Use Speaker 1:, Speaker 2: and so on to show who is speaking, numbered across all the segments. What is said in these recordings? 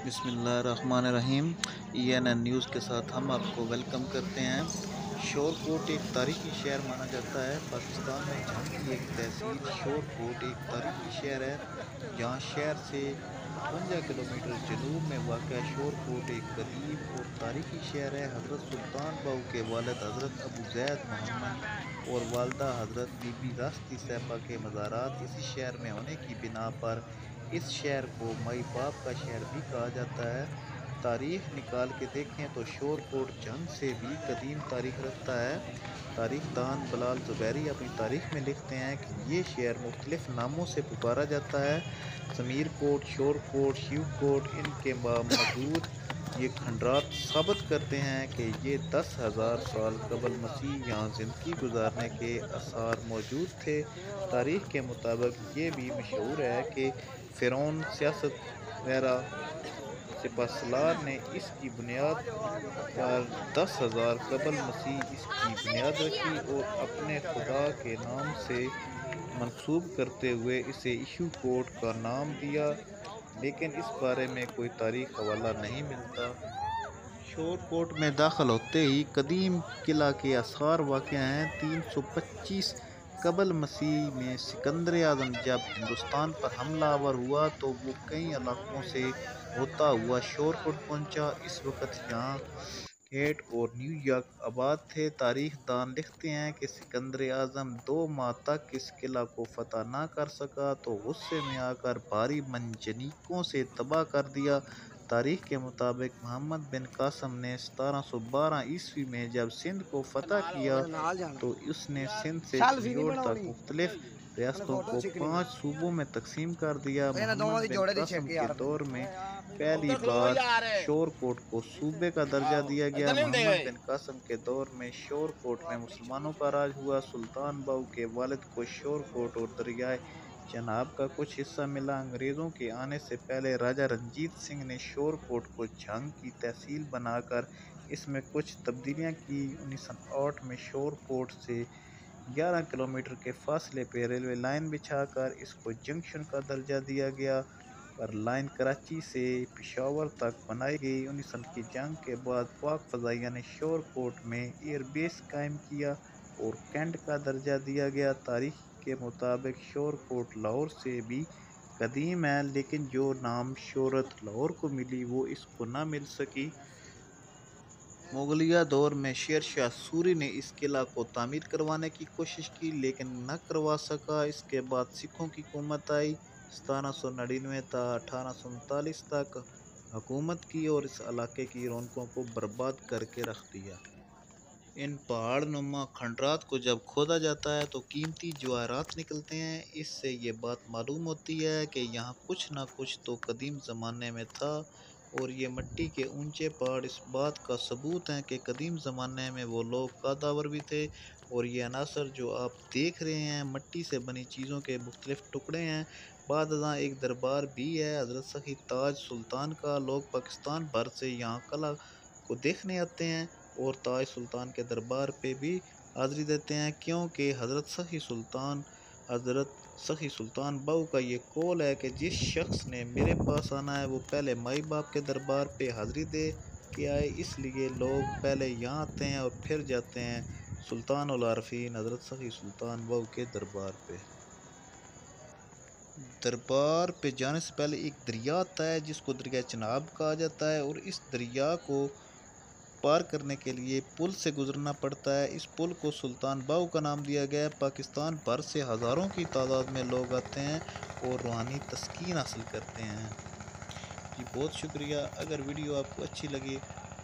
Speaker 1: बिस्मिल्लाहिर्रहमानिर्रहीम। ENN news के साथ हम आपको वेलकम करते हैं। शोरकोट एक तारीखी शहर माना जाता है। पाकिस्तान में जंग की एक तहसील शोरकोट एक तारीखी शहर है। जहाँ शहर से 52 किलोमीटर जनूब में वाक़ शोरकोट एक कदीम और तारीखी शहर है। हज़रत सुल्तान बाहू के वालिद हज़रत अबू ज़ैद मोहम्मद और वालदा हज़रत बीबी रास्ती साहिबा के मज़ारात इसी शहर में होने की बिना पर इस शहर को माई बाप का शहर भी कहा जाता है। तारीख़ निकाल के देखें तो शोरकोट जंग से भी कदीम तारीख़ रखता है। तारीख़ दान बिलाल ज़ुबैरी अपनी तारीख़ में लिखते हैं कि ये शहर मुख्तलिफ़ नामों से पुकारा जाता है। ज़मीर कोट, शोरकोट, शिवकोट, इनके बावजूद ये खंडरात साबित करते हैं कि ये 10,000 साल कबल मसीह यहाँ ज़िंदगी गुजारने के आसार मौजूद थे। तारीख़ के मुताबिक ये भी मशहूर है कि फ़िरौन सियासतगज़ सिपहसालार ने इसकी बुनियाद पर 10,000 कबल मसीह इसकी बुनियाद रखी और अपने खुदा के नाम से मंसूब करते हुए इसे इशू कोट का नाम दिया, लेकिन इस बारे में कोई तारीख़ हवाला नहीं मिलता। शोरकोट में दाखिल होते ही कदीम किला के आसार वाक़ हैं। 325 कबल मसीह में सिकंदर आज़म जब हिंदुस्तान पर हमला आवर हुआ तो वो कई इलाकों से होता हुआ शोरकोट पहुंचा। इस वक्त यहाँ केट और न्यूयॉर्क आबाद थे। तारीख़ दान लिखते हैं कि सिकंदर आज़म 2 माह तक इस किला को फतह न कर सका तो गुस्से में आकर भारी मंजनीकों से तबाह कर दिया। तारीख़ के मुताबिक मोहम्मद बिन कासम ने 1712 ईस्वी में जब सिंध को फतह किया तो उसने सिंध से चिन्नौर तक मुख्तलिफ रियासतों को 5 सूबों में तकसीम कर दिया। मोहम्मद बिन कासम के दौर में पहली बार शोरकोट को सूबे का दर्जा दिया गया। मोहम्मद बिन कासम के दौर में शोरकोट में मुसलमानों का राज हुआ। सुल्तान बाहू के वालिद को शोरकोट और दरियाए चनाब का कुछ हिस्सा मिला। अंग्रेज़ों के आने से पहले राजा रंजीत सिंह ने शोरकोट को जंग की तहसील बनाकर इसमें कुछ तब्दीलियां की। 1908 में शोरकोट से 11 किलोमीटर के फासले पर रेलवे लाइन बिछाकर इसको जंक्शन का दर्जा दिया गया, पर लाइन कराची से पेशावर तक बनाई गई। 19 की जंग के बाद पाक फ़ज़ाइया ने शोरकोट में एयरबेस कायम किया और कैंट का दर्जा दिया गया। तारीख़ के मुताबिक शोरकोट लाहौर से भी कदीम है, लेकिन जो नाम शोहरत लाहौर को मिली वो इसको न मिल सकी। मुगलिया दौर में शेर शाह सूरी ने इस किला को तामीर करवाने की कोशिश की, लेकिन न करवा सका। इसके बाद सिखों की हुकूमत आई। 1799 था 1839 तक हुकूमत की और इस इलाके की रौनकों को बर्बाद करके रख दिया। इन पहाड़ नुमा खंडरात को जब खोदा जाता है तो कीमती जवाहरात निकलते हैं। इससे ये बात मालूम होती है कि यहाँ कुछ ना कुछ तो कदीम ज़माने में था, और ये मिट्टी के ऊंचे पहाड़ इस बात का सबूत हैं कि कदीम ज़माने में वो लोग कदावर भी थे। और ये अनासर जो आप देख रहे हैं मिट्टी से बनी चीज़ों के मुख्तलिफ टुकड़े हैं। बादशाह एक दरबार भी है हज़रत सखी ताज सुल्तान का। लोग पाकिस्तान भर से यहाँ कला को देखने आते हैं और ताज सुल्तान के दरबार पे भी हाज़िरी देते हैं, क्योंकि हज़रत सखी सुल्तान बाहू का ये कौल है कि जिस शख्स ने मेरे पास आना है वो पहले माई बाप के दरबार पे हाज़िरी दे के आए। इसलिए लोग पहले यहाँ आते हैं और फिर जाते हैं सुल्तानुल आरफीन हज़रत सखी सुल्तान बाहू के दरबार पे। दरबार पे जाने से पहले एक दरिया आता है जिसको दरिया चनाब कहा जाता है, और इस दरिया को पार करने के लिए पुल से गुजरना पड़ता है। इस पुल को सुल्तान बाहू का नाम दिया गया है। पाकिस्तान भर से हज़ारों की तादाद में लोग आते हैं और रूहानी तस्कीन हासिल करते हैं। जी बहुत शुक्रिया। अगर वीडियो आपको अच्छी लगे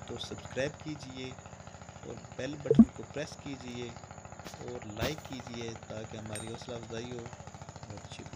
Speaker 1: तो सब्सक्राइब कीजिए और बेल बटन को प्रेस कीजिए और लाइक कीजिए ताकि हमारी हौसला अफजाई हो। बहुत शुक्रिया।